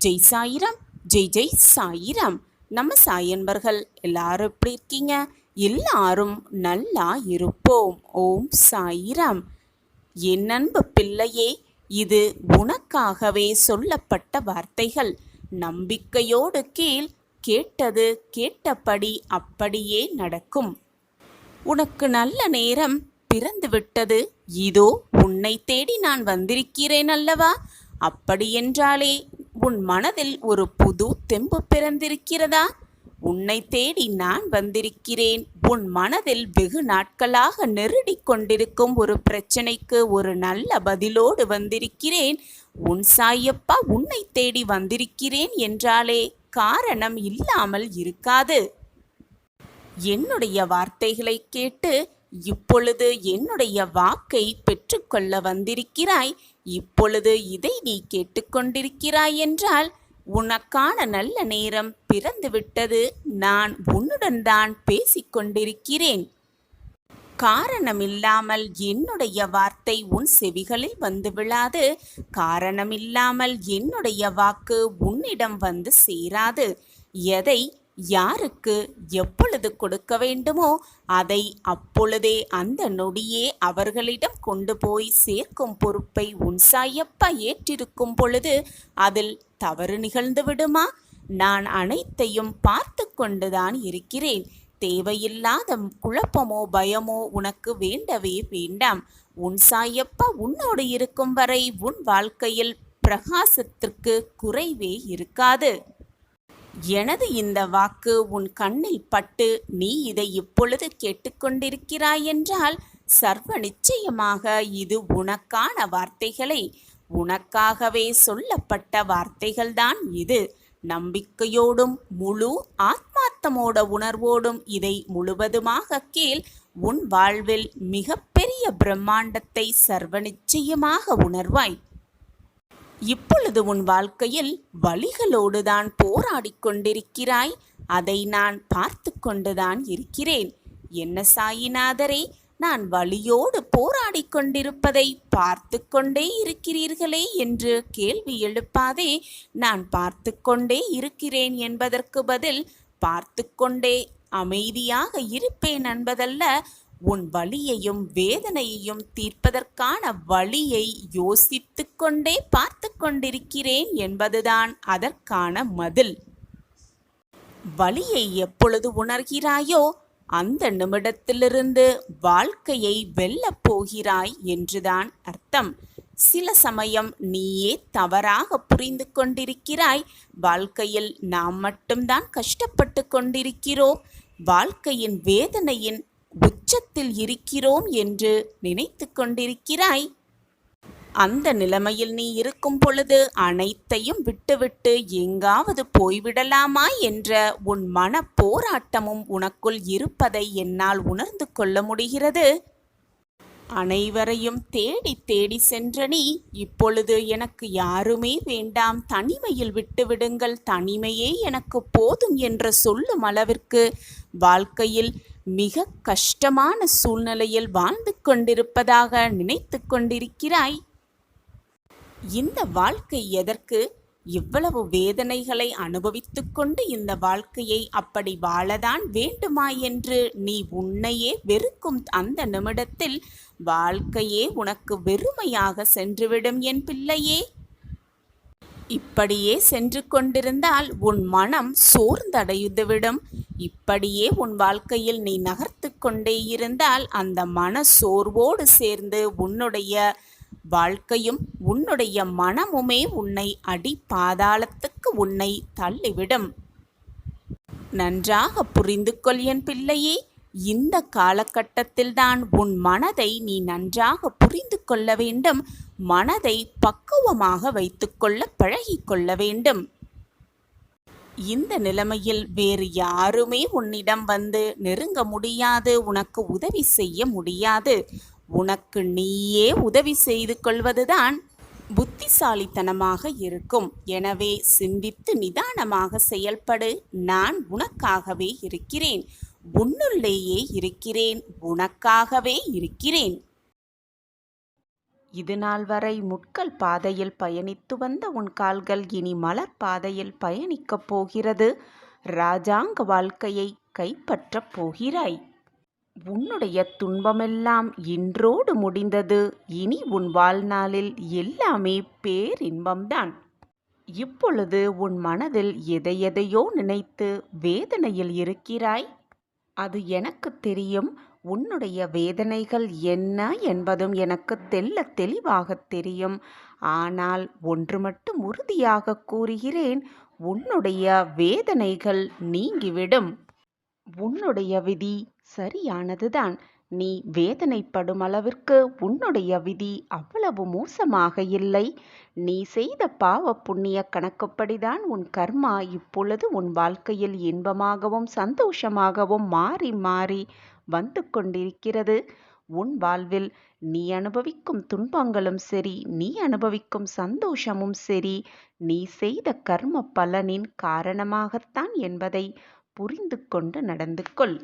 ஜெய் சாயிராம், ஜெய் ஜெய் சாயிராம். நம்ம சாயன்பர்கள் எல்லாரும் எப்படி இருக்கீங்க? எல்லாரும் நல்லா இருப்போம். ஓம் சாயிராம். என் அன்பு பிள்ளையே, இது உனக்காகவே சொல்லப்பட்ட வார்த்தைகள். நம்பிக்கையோடு கீழ், கேட்டது கேட்டபடி அப்படியே நடக்கும். உனக்கு நல்ல நேரம் பிறந்துவிட்டது. இதோ உன்னை தேடி நான் வந்திருக்கிறேன் அல்லவா? அப்படியென்றாலே உன் மனதில் ஒரு புது தெம்பு பிறந்திருக்கிறதா? உன்னை தேடி நான் வந்திருக்கிறேன். உன் மனதில் வெகு நாட்களாக நெருடிக் கொண்டிருக்கும் ஒரு பிரச்சனைக்கு ஒரு நல்ல பதிலோடு வந்திருக்கிறேன். உன் சாயப்பா உன்னை தேடி வந்திருக்கிறேன் என்றாலே காரணம் இல்லாமல் இருக்காது. என்னுடைய வார்த்தைகளை கேட்டு இப்பொழுது என்னுடைய வாக்கை பெற்றுக்கொள்ள வந்திருக்கிறாய். இப்பொழுது இதை நீ கேட்டுக்கொண்டிருக்கிறாய் என்றால் உனக்கான நல்ல நேரம் பிறந்துவிட்டது. நான் உன்னுடன் தான் பேசிக்கொண்டிருக்கிறேன். காரணமில்லாமல் என்னுடைய வார்த்தை உன் செவிகளில் வந்து விழாது. காரணமில்லாமல் என்னுடைய வாக்கு உன்னிடம் வந்து சேராது. எதை யாருக்கு எப்பொழுது கொடுக்க வேண்டுமோ அதை அப்பொழுதே அந்த நொடியே அவர்களிடம் கொண்டு போய் சேர்க்கும் பொறுப்பை உன் சாயப்பா ஏற்றிருக்கும் பொழுது அதில் தவறு நிகழ்ந்து விடுமா? நான் அனைத்தையும் பார்த்து கொண்டுதான் இருக்கிறேன். தேவையில்லாத குழப்பமோ பயமோ உனக்கு வேண்டவே வேண்டாம். உன் சாயப்பா உன்னோடு இருக்கும் வரை உன் வாழ்க்கையில் பிரகாசத்திற்கு குறைவே இருக்காது. எனது இந்த வாக்கு உன் கண்ணில் பட்டு நீ இதை இப்பொழுது கேட்டுக்கொண்டிருக்கிறாய் என்றால் சர்வ நிச்சயமாக இது உனக்கான வார்த்தைகளை, உனக்காகவே சொல்லப்பட்ட வார்த்தைகள்தான் இது. நம்பிக்கையோடும் முழு ஆத்மார்த்தமோட உணர்வோடும் இதை முழுவதுமாக கேள். உன் வாழ்வில் மிகப்பெரிய பிரம்மாண்டத்தை சர்வ நிச்சயமாக உணர்வாய். இப்பொழுது உன் வாழ்க்கையில் வலிகளோடு தான் போராடிக் கொண்டிருக்கிறாய். அதை நான் பார்த்து கொண்டுதான் இருக்கிறேன். என்ன சாயிநாதரே, நான் வலியோடு போராடிக் கொண்டிருப்பதை பார்த்து கொண்டே இருக்கிறீர்களே என்று கேள்வி எழுப்பாதே. நான் பார்த்து கொண்டே இருக்கிறேன் என்பதற்கு பதில் பார்த்து கொண்டே அமைதியாக இருப்பேன் என்பதல்ல. உன் வலியையும் வேதனையையும் தீர்ப்பதற்கான வழியை யோசித்து கொண்டே பார்த்து கொண்டிருக்கிறேன் என்பதுதான் அதற்கான பதில். வலியை எப்பொழுது உணர்கிறாயோ அந்த நிமிடத்திலிருந்து வாழ்க்கையை வெல்லப் போகிறாய் என்றுதான் அர்த்தம். சில சமயம் நீயே தவறாக புரிந்து கொண்டிருக்கிறாய். வாழ்க்கையில் நாம் மட்டும்தான் கஷ்டப்பட்டு கொண்டிருக்கிறோம், வாழ்க்கையின் வேதனையின் உச்சத்தில் இருக்கிறோம் என்று நினைத்து கொண்டிருக்கிறாய். அந்த நிலைமையில் நீ இருக்கும் பொழுது அனைத்தையும் விட்டுவிட்டு எங்காவது போய்விடலாமா என்ற உன் மன போராட்டமும் உனக்குள் இருப்பதை என்னால் உணர்ந்து கொள்ள முடிகிறது. அனைவரையும் தேடி தேடி சென்ற நீ இப்பொழுது எனக்கு யாருமே வேண்டாம், தனிமையில் விட்டுவிடுங்கள், தனிமையே எனக்கு போதும் என்று சொல்லும் அளவிற்கு வாழ்க்கையில் மிக கஷ்டமான சூழ்நிலையில் வாழ்ந்து கொண்டிருப்பதாக நினைத்து கொண்டிருக்கிறாய். இந்த வாழ்க்கை எதற்கு? இவ்வளவு வேதனைகளை அனுபவித்து கொண்டு இந்த வாழ்க்கையை அப்படி வாழதான் வேண்டுமா என்று நீ உன்னையே வெறுக்கும் அந்த நிமிடத்தில் வாழ்க்கையே உனக்கு வெறுமையாக சென்றுவிடும் என் பிள்ளையே. இப்படியே சென்று கொண்டிருந்தால் உன் மனம் சோர்ந்தடைந்துவிடும். இப்படியே உன் வாழ்க்கையில் நீ நகர்த்து கொண்டே இருந்தால் அந்த மன சோர்வோடு சேர்ந்து உன்னுடைய வாழ்க்கையும் உன்னுடைய மனமுமே உன்னை அடி பாதாளத்துக்கு உன்னை தள்ளிவிடும். நன்றாக புரிந்து கொள் என் பிள்ளையே. இந்த காலகட்டத்தில்தான் உன் மனதை நீ நன்றாக புரிந்து கொள்ள வேண்டும். மனதை பக்குவமாக வைத்துக்கொள்ள பழகிக்கொள்ள வேண்டும். இந்த நிலைமையில் வேறு யாருமே உன்னிடம் வந்து நெருங்க முடியாது, உனக்கு உதவி செய்ய முடியாது. உனக்கு நீயே உதவி செய்து கொள்வதுதான் புத்திசாலித்தனமாக இருக்கும். எனவே சிந்தித்து நிதானமாக செயல்படு. நான் உனக்காகவே இருக்கிறேன், உன்னுள்ளேயே இருக்கிறேன், உனக்காகவே இருக்கிறேன். இதுநாள் வரை முட்கள் பாதையில் பயணித்து வந்த உன் கால்கள் இனி மலர் பாதையில் பயணிக்கப் போகிறது. ராஜாங்க வாழ்க்கையை கைப்பற்றப் போகிறாய். உன்னுடைய துன்பமெல்லாம் இன்றோடு முடிந்தது. இனி உன் வாழ்நாளில் எல்லாமே பேரின்பம்தான். இப்பொழுது உன் மனதில் எதையெதையோ நினைத்து வேதனையில் இருக்கிறாய். அது எனக்கு தெரியும். உன்னுடைய வேதனைகள் என்ன என்பதும் எனக்கு தெள்ளத் தெளிவாகத் தெரியும். ஆனால் ஒன்று மட்டும் உறுதியாக கூறுகிறேன், உன்னுடைய வேதனைகள் நீங்கிவிடும். உன்னுடைய விதி சரியானதுதான். நீ வேதனைப்படும் அளவிற்கு உன்னுடைய விதி அவ்வளவு மோசமாக இல்லை. நீ செய்த பாவ புண்ணிய கணக்குப்படிதான் உன் கர்மா இப்பொழுது உன் வாழ்க்கையில் இன்பமாகவும் சந்தோஷமாகவும் மாறி மாறி வந்து கொண்டிருக்கிறது. உன் வாழ்வில் நீ அனுபவிக்கும் துன்பங்களும் சரி, நீ அனுபவிக்கும் சந்தோஷமும் சரி, நீ செய்த கர்ம பலனின் காரணமாகத்தான் என்பதை புரிந்து கொண்டு நடந்து கொள்.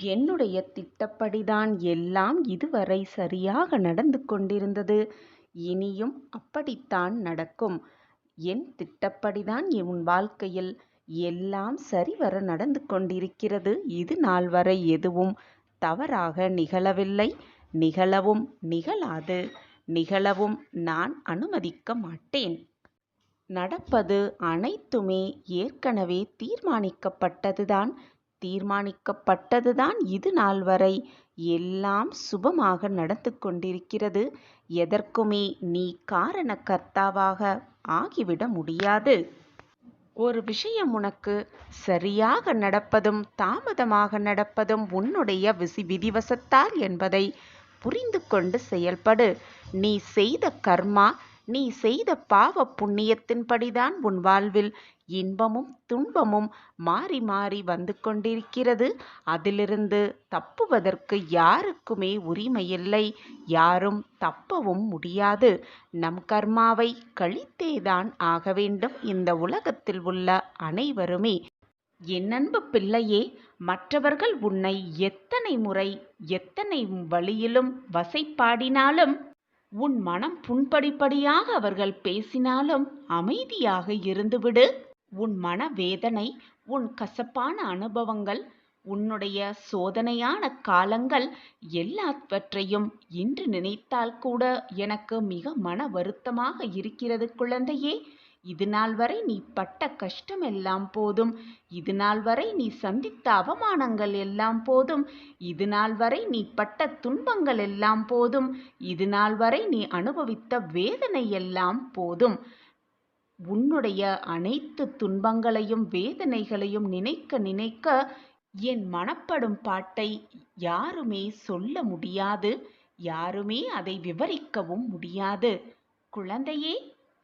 என்னுடைய திட்டப்படிதான் எல்லாம் இதுவரை சரியாக நடந்து கொண்டிருந்தது. இனியும் அப்படித்தான் நடக்கும். என் திட்டப்படிதான் உன் வாழ்க்கையில் எல்லாம் சரிவர நடந்து கொண்டிருக்கிறது. இது நாள் வரை எதுவும் தவறாக நிகழவில்லை. நிகழவும் நிகழாது. நிகழவும் நான் அனுமதிக்க மாட்டேன். நடப்பது அனைத்துமே ஏற்கனவே தீர்மானிக்கப்பட்டதுதான். இது நாள் வரை எல்லாம் சுபமாக நடந்து கொண்டிருக்கிறது. எதற்குமே நீ காரணகர்த்தாவாக ஆகிவிட முடியாது. ஒரு விஷயம் உனக்கு சரியாக நடப்பதும் தாமதமாக நடப்பதும் உன்னுடைய விதிவசத்தால் என்பதை புரிந்து கொண்டு செயல்படு. நீ செய்த கர்மா, நீ செய்த பாவ புண்ணியத்தின்படிதான் உன் வாழ்வில் இன்பமும் துன்பமும் மாறி மாறி வந்து கொண்டிருக்கிறது. அதிலிருந்து தப்புவதற்கு யாருக்குமே உரிமையில்லை. யாரும் தப்பவும் முடியாது. நம் கர்மாவை கழித்தேதான் ஆக வேண்டும் இந்த உலகத்தில் உள்ள அனைவருமே. என் அன்பு பிள்ளையே, மற்றவர்கள் உன்னை எத்தனை முறை எத்தனை வழியிலும் வசைபாடினாலும், உன் மனம் புண்படிப்படியாக அவர்கள் பேசினாலும் அமைதியாக இருந்துவிடு. உன் மனவேதனை, உன் கசப்பான அனுபவங்கள், உன்னுடைய சோதனையான காலங்கள் எல்லாவற்றையும் இன்று நினைத்தால் கூட எனக்கு மிக மன வருத்தமாக இருக்கிறது குழந்தையே. இது நாள் வரை நீ பட்ட கஷ்டம் எல்லாம் போதும். இது நாள் வரை நீ சந்தித்த அவமானங்கள் எல்லாம் போதும். இது நாள் வரை நீ பட்ட துன்பங்கள் எல்லாம் போதும். இது நாள் வரை நீ அனுபவித்த வேதனை எல்லாம் போதும். உன்னுடைய அனைத்து துன்பங்களையும் வேதனைகளையும் நினைக்க நினைக்க என் மனப்படும் பாட்டை யாருமே சொல்ல முடியாது. யாருமே அதை விவரிக்கவும் முடியாது. குழந்தையே,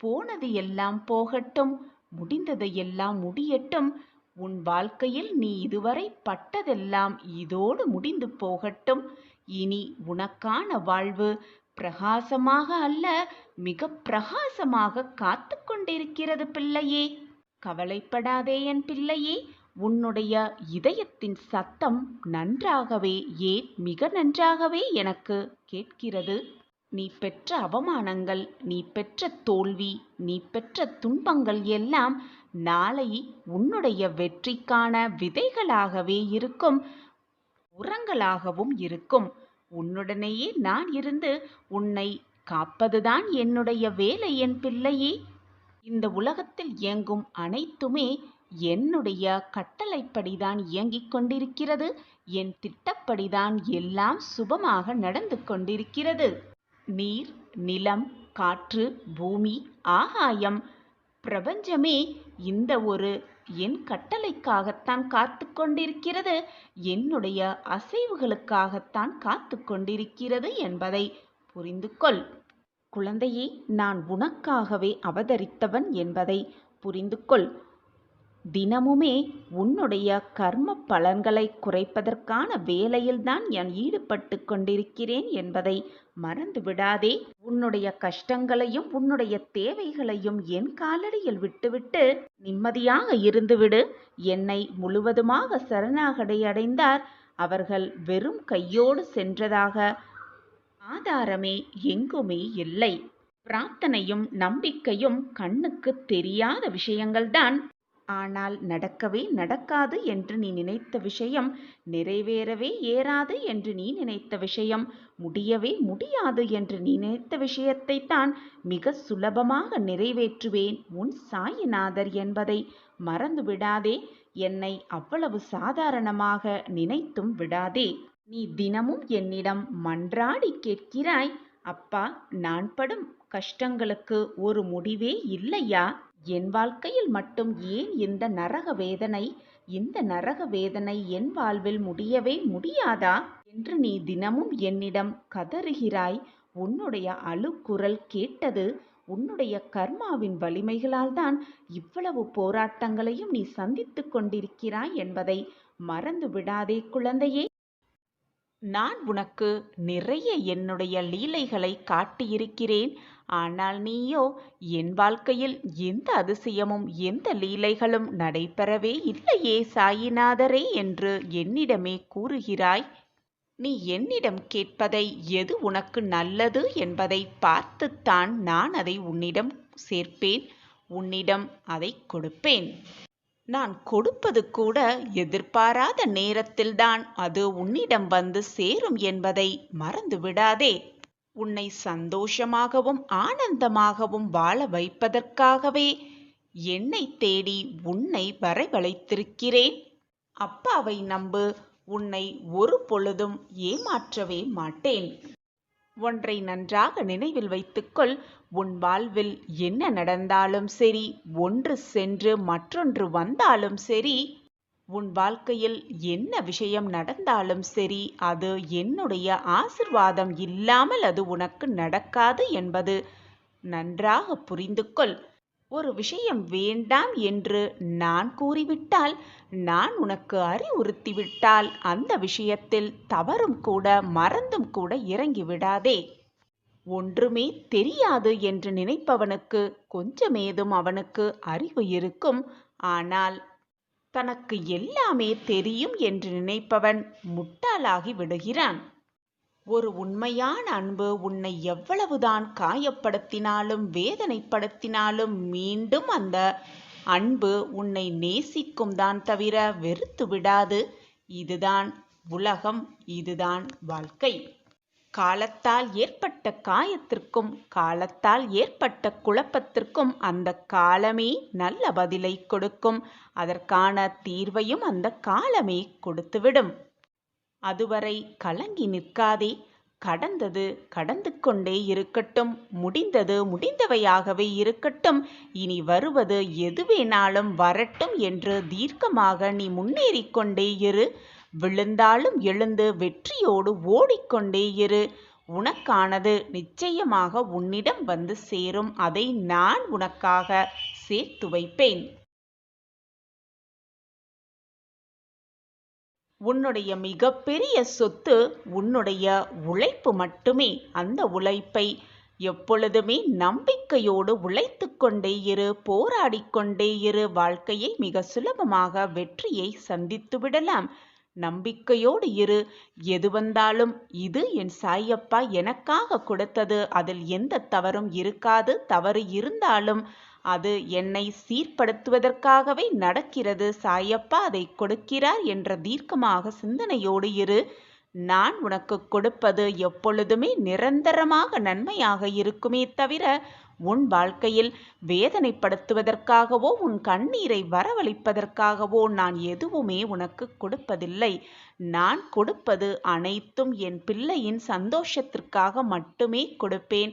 போனது எல்லாம் போகட்டும். முடிந்தது எல்லாம் முடியட்டும். உன் வாழ்க்கையில் நீ இதுவரை பட்டதெல்லாம் இதோடு முடிந்து போகட்டும். இனி உனக்கான வாழ்வு பிரகாசமாக அல்ல, மிக பிரகாசமாக காத்து கொண்டிருக்கிறது பிள்ளையே. கவலைப்படாதே என் பிள்ளையே. உன்னுடைய இதயத்தின் சத்தம் நன்றாகவே, ஏன் மிக நன்றாகவே எனக்கு கேட்கிறது. நீ பெற்ற அவமானங்கள், நீ பெற்ற தோல்வி, நீ பெற்ற துன்பங்கள் எல்லாம் நாளை உன்னுடைய வெற்றிக்கான விதைகளாகவே இருக்கும், உரங்களாகவும் இருக்கும். உன்னுடனேயே நான் இருந்து உன்னை காப்பதுதான் என்னுடைய வேலை என் பிள்ளையே. இந்த உலகத்தில் இயங்கும் அனைத்துமே என்னுடைய கட்டளைப்படிதான் இயங்கிக் கொண்டிருக்கிறது. என் திட்டப்படிதான் எல்லாம் சுபமாக நடந்து கொண்டிருக்கிறது. நீர், நிலம், காற்று, பூமி, ஆகாயம், பிரபஞ்சமே இந்த ஒரு என் கட்டளைக்காகத்தான் காத்து கொண்டிருக்கிறது. என்னுடைய அசைவுகளுக்காகத்தான் காத்து கொண்டிருக்கிறது என்பதை புரிந்து கொள். குழந்தையே, நான் உனக்காகவே அவதரித்தவன் என்பதை புரிந்து கொள். தினமுமே உன்னுடைய கர்ம பலன்களை குறைப்பதற்கான வேலையில்தான் நான் ஈடுபட்டு கொண்டிருக்கிறேன் என்பதை மறந்து விடாதே. உன்னுடைய கஷ்டங்களையும் உன்னுடைய தேவைகளையும் என் காலடியில் விட்டுவிட்டு நிம்மதியாக இருந்துவிடு. என்னை முழுவதுமாக சரணாகதி அடைந்தார் அவர்கள் வெறும் கையோடு சென்றதாக ஆதாரமே எங்குமே இல்லை. பிரார்த்தனையும் நம்பிக்கையும் கண்ணுக்கு தெரியாத விஷயங்கள்தான். ஆனால் நடக்கவே நடக்காது என்று நீ நினைத்த விஷயம், நிறைவேறவே ஏறாது என்று நீ நினைத்த விஷயம், முடியவே முடியாது என்று நீ நினைத்த விஷயத்தைத் தான் மிக சுலபமாக நிறைவேற்றுவேன் உன் சாயிநாதர் என்பதை மறந்து விடாதே. என்னை அவ்வளவு சாதாரணமாக நினைத்தும் விடாதே. நீ தினமும் என்னிடம் மன்றாடி கேட்கிறாய், அப்பா, நான் படும் கஷ்டங்களுக்கு ஒரு முடிவே இல்லையா? என் வாழ்க்கையில் மட்டும் ஏன் இந்த நரக வேதனை? இந்த நரக வேதனை என் வாழ்வில் முடியவே முடியாதா என்று நீ தினமும் என்னிடம் கதறுகிறாய். உன்னுடைய அழுக்குரல் கேட்டது உன்னுடைய கர்மாவின் வலிமைகளால் தான் இவ்வளவு போராட்டங்களையும் நீ சந்தித்துக் கொண்டிருக்கிறாய் என்பதை மறந்து விடாதே குழந்தையே. நான் உனக்கு நிறைய என்னுடைய லீலைகளை காட்டியிருக்கிறேன். ஆனால் நீயோ என் வாழ்க்கையில் எந்த அதிசயமும் எந்த லீலைகளும் நடைபெறவே இல்லையே சாயிநாதரே என்று என்னிடமே கூறுகிறாய். நீ என்னிடம் கேட்பதை எது உனக்கு நல்லது என்பதை பார்த்துத்தான் நான் அதை உன்னிடம் சேர்ப்பேன், உன்னிடம் அதை கொடுப்பேன். நான் கொடுப்பது கூட எதிர்பாராத நேரத்தில்தான் அது உன்னிடம் வந்து சேரும் என்பதை மறந்து விடாதே. உன்னை சந்தோஷமாகவும் ஆனந்தமாகவும் வாழ வைப்பதற்காகவே என்னை தேடி உன்னை வரவழைத்திருக்கிறேன். அப்பாவை நம்பு, உன்னை ஒரு பொழுதும் ஏமாற்றவே மாட்டேன். ஒன்றை நன்றாக நினைவில் வைத்துக்கொள். உன் வாழ்வில் என்ன நடந்தாலும் சரி, ஒன்று சென்று மற்றொன்று வந்தாலும் சரி, உன் வாழ்க்கையில் என்ன விஷயம் நடந்தாலும் சரி, அது என்னுடைய ஆசிர்வாதம் இல்லாமல் அது உனக்கு நடக்காது என்பது நன்றாக புரிந்து கொள். ஒரு விஷயம் வேண்டாம் என்று நான் கூறிவிட்டால், நான் உனக்கு அறிவுறுத்திவிட்டால் அந்த விஷயத்தில் தவறும் கூட மறந்தும் கூட இறங்கிவிடாதே. ஒன்றுமே தெரியாது என்று நினைப்பவனுக்கு கொஞ்சமேதும் அவனுக்கு அறிவு இருக்கும். ஆனால் தனக்கு எல்லாமே தெரியும் என்று நினைப்பவன் முட்டாளாகி விடுகிறான். ஒரு உண்மையான அன்பு உன்னை எவ்வளவுதான் காயப்படுத்தினாலும் வேதனைப்படுத்தினாலும் மீண்டும் அந்த அன்பு உன்னை நேசிக்கும் தான் தவிர வெறுத்து விடாது. இதுதான் உலகம், இதுதான் வாழ்க்கை. காலத்தால் ஏற்பட்ட காயத்திற்கும் காலத்தால் ஏற்பட்ட குழப்பத்திற்கும் அந்த காலமே நல்ல பதிலை கொடுக்கும். அதற்கான தீர்வையும் அந்த காலமே கொடுத்துவிடும். அதுவரை கலங்கி நிற்காதே. கடந்தது கடந்து கொண்டே இருக்கட்டும், முடிந்தது முடிந்தவையாகவே இருக்கட்டும். இனி வருவது எதுவேனாலும் வரட்டும் என்று தீர்க்கமாக நீ முன்னேறிக்கொண்டே இரு. விழுந்தாலும் எழுந்து வெற்றியோடு ஓடிக்கொண்டே இரு. உனக்கானது நிச்சயமாக உன்னிடம் வந்து சேரும். அதை நான் உனக்காக சேர்த்து வைப்பேன். உன்னுடைய மிகப்பெரிய சொத்து உன்னுடைய உழைப்பு மட்டுமே. அந்த உழைப்பை எப்பொழுதுமே நம்பிக்கையோடு உழைத்து கொண்டே இரு, போராடிக்கொண்டே இரு. வாழ்க்கையை மிக சுலபமாக வெற்றியை சந்தித்து விடலாம். நம்பிக்கையோடு இரு. எது வந்தாலும் இது என் சாயப்பா எனக்காக கொடுத்தது, அதில் எந்த தவறும் இருக்காது. தவறு இருந்தாலும் அது என்னை சீர்படுத்துவதற்காகவே நடக்கிறது. சாயப்பா அதை கொடுக்கிறார் என்ற தீர்க்கமாக சிந்தனையோடு இரு. நான் உனக்கு கொடுப்பது எப்பொழுதுமே நிரந்தரமாக நன்மையாக இருக்குமே தவிர உன் வாழ்க்கையில் வேதனைப்படுத்துவதற்காகவோ உன் கண்ணீரை வரவழைப்பதற்காகவோ நான் எதுவுமே உனக்கு கொடுப்பதில்லை. நான் கொடுப்பது அனைத்தும் என் பிள்ளையின் சந்தோஷத்திற்காக மட்டுமே கொடுப்பேன்.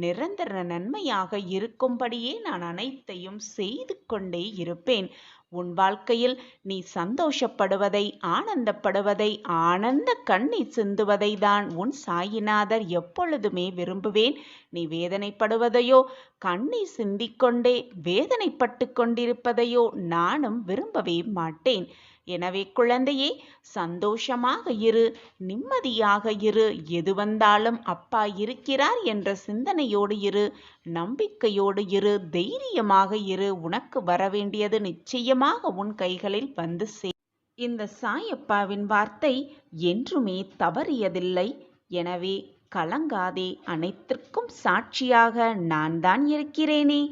நிரந்தர நன்மையாக இருக்கும்படியே நான் அனைத்தையும் செய்து கொண்டே இருப்பேன். உன் வாழ்க்கையில் நீ சந்தோஷப்படுவதை, ஆனந்தப்படுவதை, ஆனந்த கண்ணீர் சிந்துவதை தான் உன் சாயிநாதர் எப்பொழுதுமே விரும்புவேன். நீ வேதனைப்படுவதையோ கண்ணீர் சிந்திக்கொண்டே வேதனைப்பட்டு கொண்டிருப்பதையோ நானும் விரும்பவே மாட்டேன். எனவே குழந்தையே, சந்தோஷமாக இரு, நிம்மதியாக இரு. எது வந்தாலும் அப்பா இருக்கிறார் என்ற சிந்தனையோடு இரு, நம்பிக்கையோடு இரு, தைரியமாக இரு. உனக்கு வரவேண்டியது நிச்சயமாக உன் கைகளில் வந்து இந்த சாயப்பாவின் வார்த்தை என்றுமே தவறியதில்லை. எனவே கலங்காதே, அனைத்திற்கும் சாட்சியாக நான் தான் இருக்கிறேனே.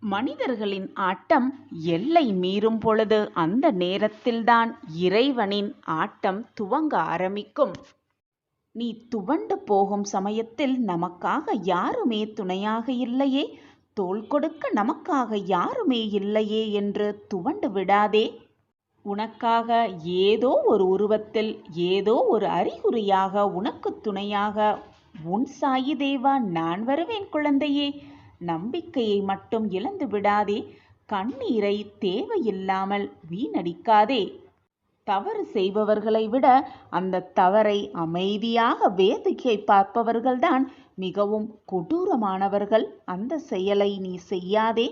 மனிதர்களின் ஆட்டம் எல்லை மீறும் பொழுது அந்த நேரத்தில்தான் இறைவனின் ஆட்டம் துவங்க ஆரம்பிக்கும். நீ துவண்டு போகும் சமயத்தில் நமக்காக யாருமே துணையாக இல்லையே, தோள் கொடுக்க நமக்காக யாருமே இல்லையே என்று துவண்டு விடாதே. உனக்காக ஏதோ ஒரு உருவத்தில், ஏதோ ஒரு அறிகுறியாக, உனக்கு துணையாக உன் சாயி தேவா நான் வருவேன் குழந்தையே. நம்பிக்கையை மட்டும் இழந்து விடாதே. கண்ணீரை தேவையில்லாமல் வீணடிக்காதே. தவறு செய்பவர்களை விட அந்த தவறை அமைதியாக வேடிக்கை பார்ப்பவர்கள்தான் மிகவும் கொடூரமானவர்கள். அந்த செயலை நீ செய்யாதே.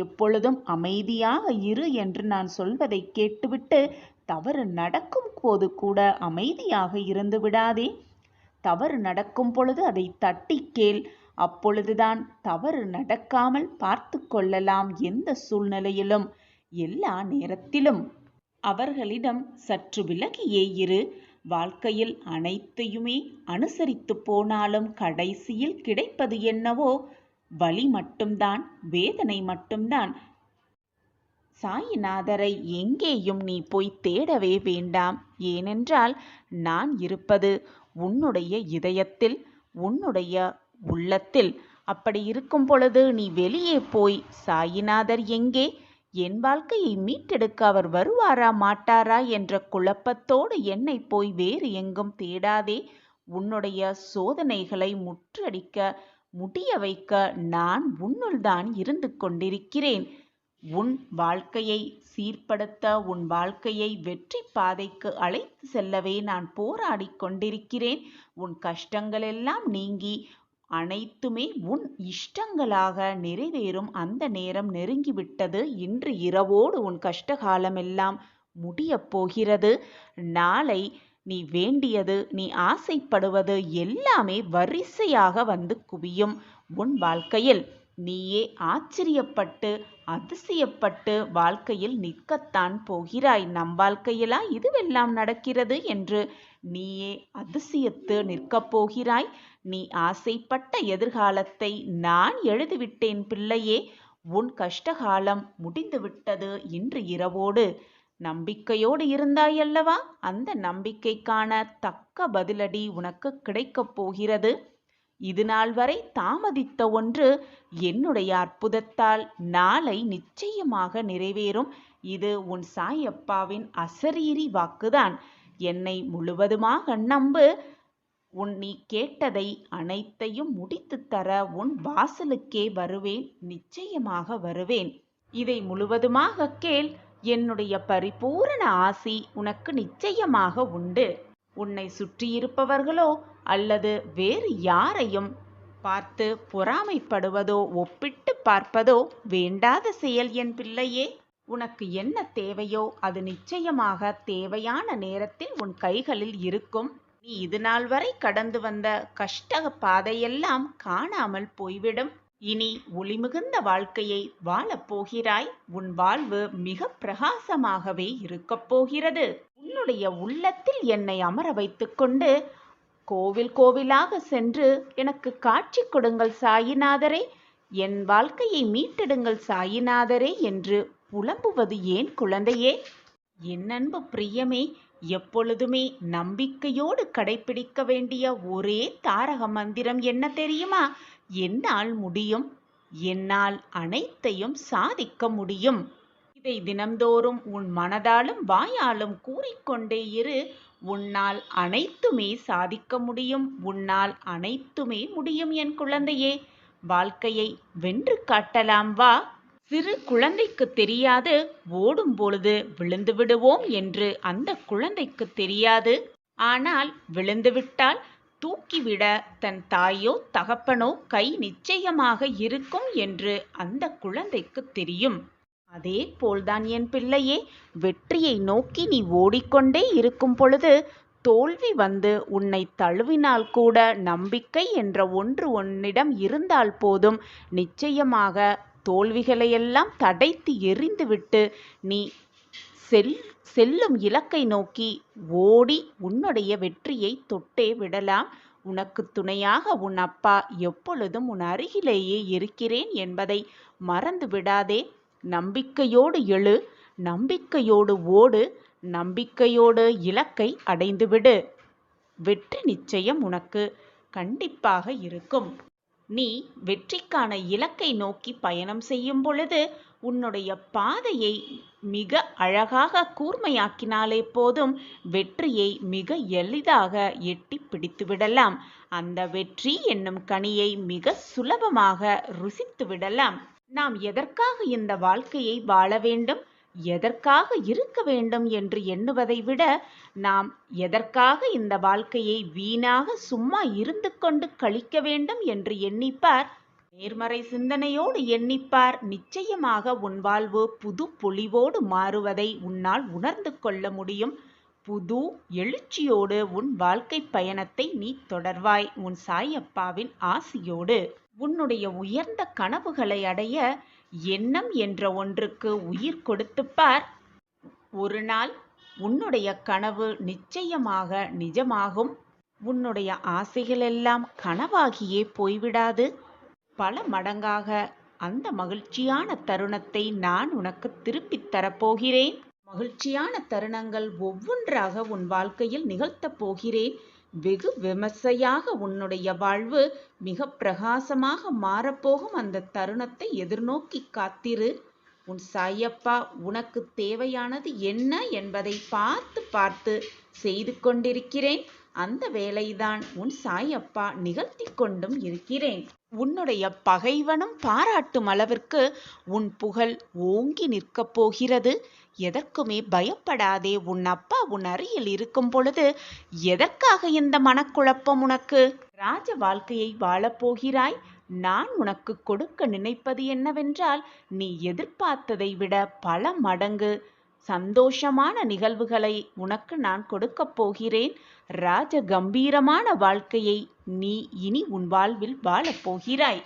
எப்பொழுதும் அமைதியாக இரு என்று நான் சொல்வதை கேட்டுவிட்டு தவறு நடக்கும் போது கூட அமைதியாக இருந்து விடாதே. தவறு நடக்கும் பொழுது அதை தட்டி கேள். அப்பொழுதுதான் தவறு நடக்காமல் பார்த்து கொள்ளலாம். எந்த சூழ்நிலையிலும், எல்லா நேரத்திலும் அவர்களிடம் சற்று விலகியே இரு. வாழ்க்கையில் அனைத்தையுமே அனுசரித்து போனாலும் கடைசியில் கிடைப்பது என்னவோ வலி மட்டும்தான், வேதனை மட்டும்தான். சாயிநாதரை எங்கேயும் நீ போய் தேடவே வேண்டாம். ஏனென்றால் நான் இருப்பது உன்னுடைய இதயத்தில், உன்னுடைய உள்ளத்தில். அப்படி இருக்கும் பொழுது நீ வெளியே போய் சாயிநாதர் எங்கே, என் வாழ்க்கையை மீட்டெடுக்க அவர் வருவாரா மாட்டாரா என்ற குழப்பத்தோடு என்னை போய் வேறு எங்கும் தேடாதே. உன்னுடைய சோதனைகளை முற்றடிக்க, முடிய வைக்க நான் உன்னுள் தான் இருந்து கொண்டிருக்கிறேன். உன் வாழ்க்கையை சீர்படுத்த, உன் வாழ்க்கையை வெற்றி பாதைக்கு அழைத்து செல்லவே நான் போராடி கொண்டிருக்கிறேன். உன் கஷ்டங்களெல்லாம் நீங்கி அனைத்துமே உன் இஷ்டங்களாக நிறைவேறும் அந்த நேரம் நெருங்கிவிட்டது. இன்று இரவோடு உன் கஷ்டகாலமெல்லாம் முடியப் போகிறது. நாளை நீ வேண்டியது, நீ ஆசைப்படுவது எல்லாமே வரிசையாக வந்து குவியும் உன் வாழ்க்கையில். நீயே ஆச்சரியப்பட்டு அதிசயப்பட்டு வாழ்க்கையில் நிற்கத்தான் போகிறாய். நம் வாழ்க்கையிலா இதுவெல்லாம் நடக்கிறது என்று நீயே அதிசயத்து நிற்கப் போகிறாய். நீ ஆசைப்பட்ட எதிர்காலத்தை நான் எழுதிவிட்டேன் பிள்ளையே. உன் கஷ்டகாலம் முடிந்துவிட்டது இன்று இரவோடு. நம்பிக்கையோடு இருந்தாயல்லவா, அந்த நம்பிக்கைக்கான தக்க பதிலடி உனக்கு கிடைக்கப் போகிறது. இது நாள் வரை தாமதித்த ஒன்று என்னுடைய அற்புதத்தால் நாளை நிச்சயமாக நிறைவேறும். இது உன் சாயப்பாவின் அசரீரி வாக்குதான். என்னை முழுவதுமாக நம்பு. நீ கேட்டதை அனைத்தையும் முடித்து தர உன் வாசலுக்கே வருவேன். நிச்சயமாக வருவேன். இதை முழுவதுமாக கேள். என்னுடைய பரிபூரண ஆசி உனக்கு நிச்சயமாக உண்டு. உன்னை சுற்றியிருப்பவர்களோ அல்லது வேறு யாரையும் பார்த்து பொறாமைப்படுவதோ ஒப்பிட்டு பார்ப்பதோ வேண்டாத செயல் என் பிள்ளையே. உனக்கு என்ன தேவையோ அது நிச்சயமாக தேவையான நேரத்தில் உன் கைகளில் இருக்கும். நீ இது நாள் வரை கடந்து வந்த கஷ்ட பாதையெல்லாம் காணாமல் போய்விடும். இனி ஒளிமிகுந்த வாழ்க்கையை வாழப் போகிறாய். உன் வாழ்வு மிக பிரகாசமாகவே இருக்கப் போகிறது. உன்னுடைய உள்ளத்தில் என்னை அமர வைத்துக்கொண்டு கோவில் கோவிலாக சென்று எனக்கு காட்சி கொடுங்கள் சாயிநாதரே, என் வாழ்க்கையை மீட்டெடுங்கள் சாயிநாதரே என்று புலம்புவது ஏன் குழந்தையே? என் அன்பு பிரியமே, எப்பொழுதுமே நம்பிக்கையோடு கடைபிடிக்க வேண்டிய ஒரே தாரக மந்திரம் என்ன தெரியுமா? என்னால் முடியும், என்னால் அனைத்தையும் சாதிக்க முடியும். இதை தினம்தோறும் உன் மனதாலும் வாயாலும் கூறிக்கொண்டே இரு. உன்னால் அனைத்துமே சாதிக்க முடியும், உன்னால் அனைத்துமே முடியும் என் குழந்தையே. வாழ்க்கையை வென்று காட்டலாம் வா. சிறு குழந்தைக்கு தெரியாது ஓடும் பொழுது விழுந்து விடுவோம் என்று. அந்த குழந்தைக்கு தெரியாது. ஆனால் விழுந்துவிட்டால் தூக்கிவிட தன் தாயோ தகப்பனோ கை நிச்சயமாக இருக்கும் என்று அந்த குழந்தைக்கு தெரியும். அதே போல்தான் என் பிள்ளையே, வெற்றியை நோக்கி நீ ஓடிக்கொண்டே இருக்கும் பொழுது தோல்வி வந்து உன்னை தழுவினால் கூட நம்பிக்கை என்ற ஒன்று உன்னிடம் இருந்தால் போதும். நிச்சயமாக தோல்விகளையெல்லாம் தடைத்து எறிந்துவிட்டு நீ செல்லும் இலக்கை நோக்கி ஓடி உன்னுடைய வெற்றியை தொட்டே விடலாம். உனக்கு துணையாக உன் அப்பா எப்பொழுதும் உன் அருகிலேயே இருக்கிறேன் என்பதை மறந்து விடாதே. நம்பிக்கையோடு எழு, நம்பிக்கையோடு ஓடு, நம்பிக்கையோடு இலக்கை அடைந்துவிடு. வெற்றி நிச்சயம் உனக்கு கண்டிப்பாக இருக்கும். நீ வெற்றிக்கான இலக்கை நோக்கி பயணம் செய்யும் பொழுது உன்னுடைய பாதையை மிக அழகாக கூர்மையாக்கினாலே போதும், வெற்றியை மிக எளிதாக எட்டி பிடித்து விடலாம். அந்த வெற்றி என்னும் கனியை மிக சுலபமாக ருசித்து விடலாம். நாம் எதற்காக இந்த வாழ்க்கையை வாழ வேண்டும், எதற்காக இருக்க வேண்டும் என்று எண்ணுவதை விட, நாம் எதற்காக இந்த வாழ்க்கையை வீணாக சும்மா இருந்து கொண்டு கழிக்க வேண்டும் என்று எண்ணிப்பார். நேர்மறை சிந்தனையோடு எண்ணிப்பார். நிச்சயமாக உன் வாழ்வு புது பொலிவோடு மாறுவதை உன்னால் உணர்ந்து கொள்ள முடியும். புது எழுச்சியோடு உன் வாழ்க்கை பயணத்தை நீ தொடர்வாய், உன் சாயப்பாவின் ஆசியோடு. உன்னுடைய உயர்ந்த கனவுகளை அடைய எண்ணம் என்ற ஒன்றுக்கு உயிர் கொடுத்துப்பார். ஒரு நாள் உன்னுடைய கனவு நிச்சயமாக நிஜமாகும். உன்னுடைய ஆசைகளெல்லாம் கனவாகியே போய்விடாது. பல மடங்காக அந்த மகிழ்ச்சியான தருணத்தை நான் உனக்கு திருப்பித் தரப்போகிறேன். மகிழ்ச்சியான தருணங்கள் ஒவ்வொன்றாக உன் வாழ்க்கையில் நிகழ்த்தப் போகிறேன். வெகு விமர்சையாக உன்னுடைய வாழ்வு மிக பிரகாசமாக மாறப்போகும் அந்த தருணத்தை எதிர்நோக்கி காத்திரு. உன் சாயப்பா உனக்கு தேவையானது என்ன என்பதை பார்த்து பார்த்து செய்து கொண்டிருக்கிறேன். அந்த வேலைதான் உன் சாயப்பா நிகழ்த்தி கொண்டும் இருக்கிறேன். உன்னுடைய பகைவனும் பாராட்டும் அளவிற்கு உன் புகழ் ஓங்கி நிற்கப் போகிறது. எதற்குமே பயப்படாதே. உன் அப்பா உன் அருகில் இருக்கும் பொழுது எதற்காக இந்த மனக்குழப்பம் உனக்கு? ராஜ வாழ்க்கையை வாழப்போகிறாய். நான் உனக்கு கொடுக்க நினைப்பது என்னவென்றால், நீ எதிர்பார்த்ததை விட பல மடங்கு சந்தோஷமான நிகழ்வுகளை உனக்கு நான் கொடுக்கப் போகிறேன். ராஜ கம்பீரமான வாழ்க்கையை நீ இனி உன் வாழ்வில் வாழப்போகிறாய்.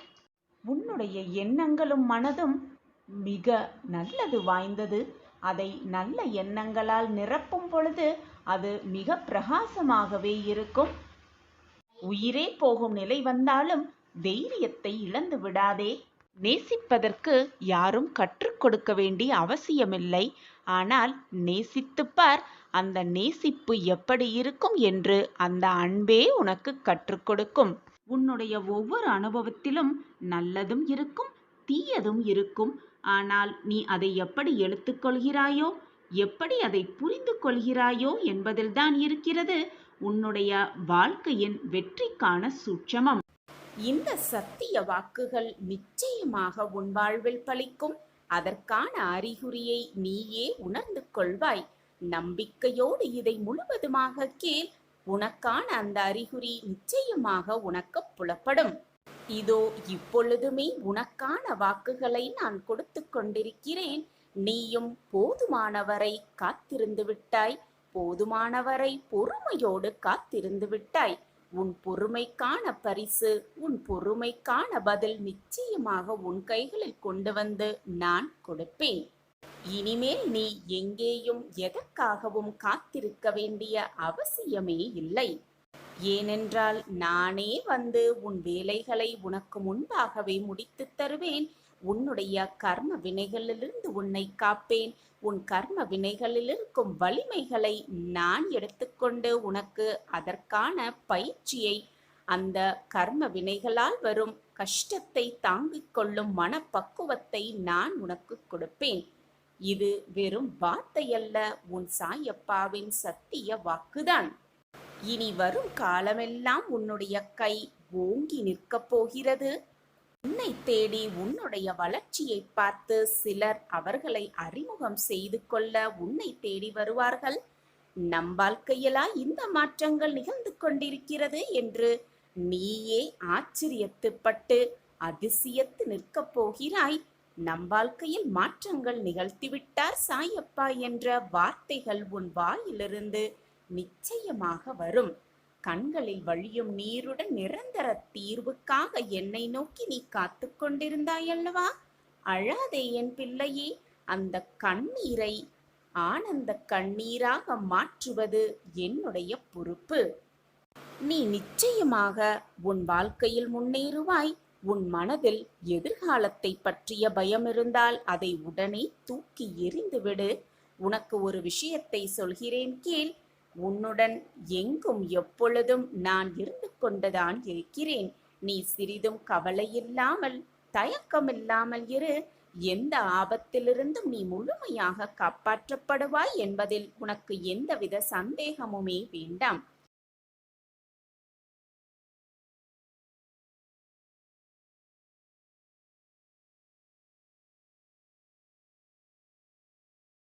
உன்னுடைய எண்ணங்களும் மனதும் மிக நல்லது வாய்ந்தது. அதை நல்ல எண்ணங்களால் நிரப்பும் பொழுது அது மிக பிரகாசமாகவே இருக்கும். உயிரே போகும் நிலை வந்தாலும் தைரியத்தை இழந்து விடாதே. நேசிப்பதற்கு யாரும் கற்றுக் கொடுக்க வேண்டிய அவசியமில்லை. ஆனால் நேசித்துப்பார். அந்த நேசிப்பு எப்படி இருக்கும் என்று அந்த அன்பே உனக்கு கற்றுக் கொடுக்கும். உன்னுடைய ஒவ்வொரு அனுபவத்திலும் நல்லதும் இருக்கும், தீயதும் இருக்கும். ஆனால் நீ அதை எப்படி எடுத்துக்கொள்கிறாயோ, எப்படி அதை புரிந்து கொள்கிறாயோ என்பதில்தான் இருக்கிறது உன்னுடைய வாழ்க்கையின் வெற்றிக்கான சூட்சமம். இந்த சத்திய வாக்குகள் நிச்சயமாக உன் வாழ்வில் பலிக்கும். அதற்கான அறிகுறியை நீயே உணர்ந்து கொள்வாய். நம்பிக்கையோடு இதை முழுவதுமாக கேள். உனக்கான அந்த அறிகுறி நிச்சயமாக உனக்கு புலப்படும். இதோ இப்பொழுதுமே உனக்கான வாக்குகளை நான் கொடுத்து கொண்டிருக்கிறேன். நீயும் போதுமானவரை காத்திருந்து விட்டாய். போதுமானவரை பொறுமையோடு காத்திருந்து விட்டாய். உன் பொறுமைக்கான பரிசு, உன் பொறுமைக்கான பதில் நிச்சயமாக உன் கைகளில் கொண்டு வந்து நான் கொடுப்பேன். இனிமேல் நீ எங்கேயும் எதற்காகவும் காத்திருக்க வேண்டிய அவசியமே இல்லை. ஏனென்றால் நானே வந்து உன் வேலைகளை உனக்கு முன்பாகவே முடித்துத் தருவேன். உன்னுடைய கர்ம வினைகளிலிருந்து உன்னை காப்பேன். உன் கர்ம வினைகளில் இருக்கும் வலிமைகளை நான் எடுத்துக்கொண்டு உனக்கு அதற்கான பயிற்சியை, அந்த கர்ம வினைகளால் வரும் கஷ்டத்தை தாங்கிக் கொள்ளும் மனப்பக்குவத்தை நான் உனக்கு கொடுப்பேன். இது வெறும் வார்த்தையல்ல, உன் சாயப்பாவின் சத்திய வாக்குதான். இனி வரும் காலமெல்லாம் உன்னுடைய கை ஓங்கி நிற்கப் போகிறது. உன்னை தேடி உன்னுடைய வளர்ச்சியை பார்த்து சிலர் அவர்களை அறிமுகம் செய்து கொள்ள உன்னை தேடி வருவார்கள். நம் வாழ்க்கையிலா இந்த மாற்றங்கள் நிகழ்ந்து கொண்டிருக்கிறது என்று நீயே ஆச்சரியத்துப்பட்டு அதிசயத்து நிற்கப் போகிறாய். நம் வாழ்க்கையில் மாற்றங்கள் நிகழ்த்திவிட்டார் சாயப்பா என்ற வார்த்தைகள் உன் வாயிலிருந்து நிச்சயமாக வரும். கண்களில் வழியும் நீருடன் நிரந்தர தீர்வுக்காக என்னை நோக்கி நீ காத்து கொண்டிருந்தாயல்லவா? அழாதே என் பிள்ளையே. அந்த கண்ணீரை ஆனந்த கண்ணீராக மாற்றுவது என்னுடைய பொறுப்பு. நீ நிச்சயமாக உன் வாழ்க்கையில் முன்னேறுவாய். உன் மனதில் எதிர்காலத்தை பற்றிய பயம் இருந்தால் அதை உடனே தூக்கி எறிந்துவிடு. உனக்கு ஒரு விஷயத்தை சொல்கிறேன் கேள். உன்னுடன் எங்கும் எப்பொழுதும் நான் இருந்து கொண்டுதான் இருக்கிறேன். நீ சிறிதும் கவலையில்லாமல் தயக்கமில்லாமல் இரு. எந்த ஆபத்திலிருந்தும் நீ முழுமையாக காப்பாற்றப்படுவாய் என்பதில் உனக்கு எந்தவித சந்தேகமுமே வேண்டாம்.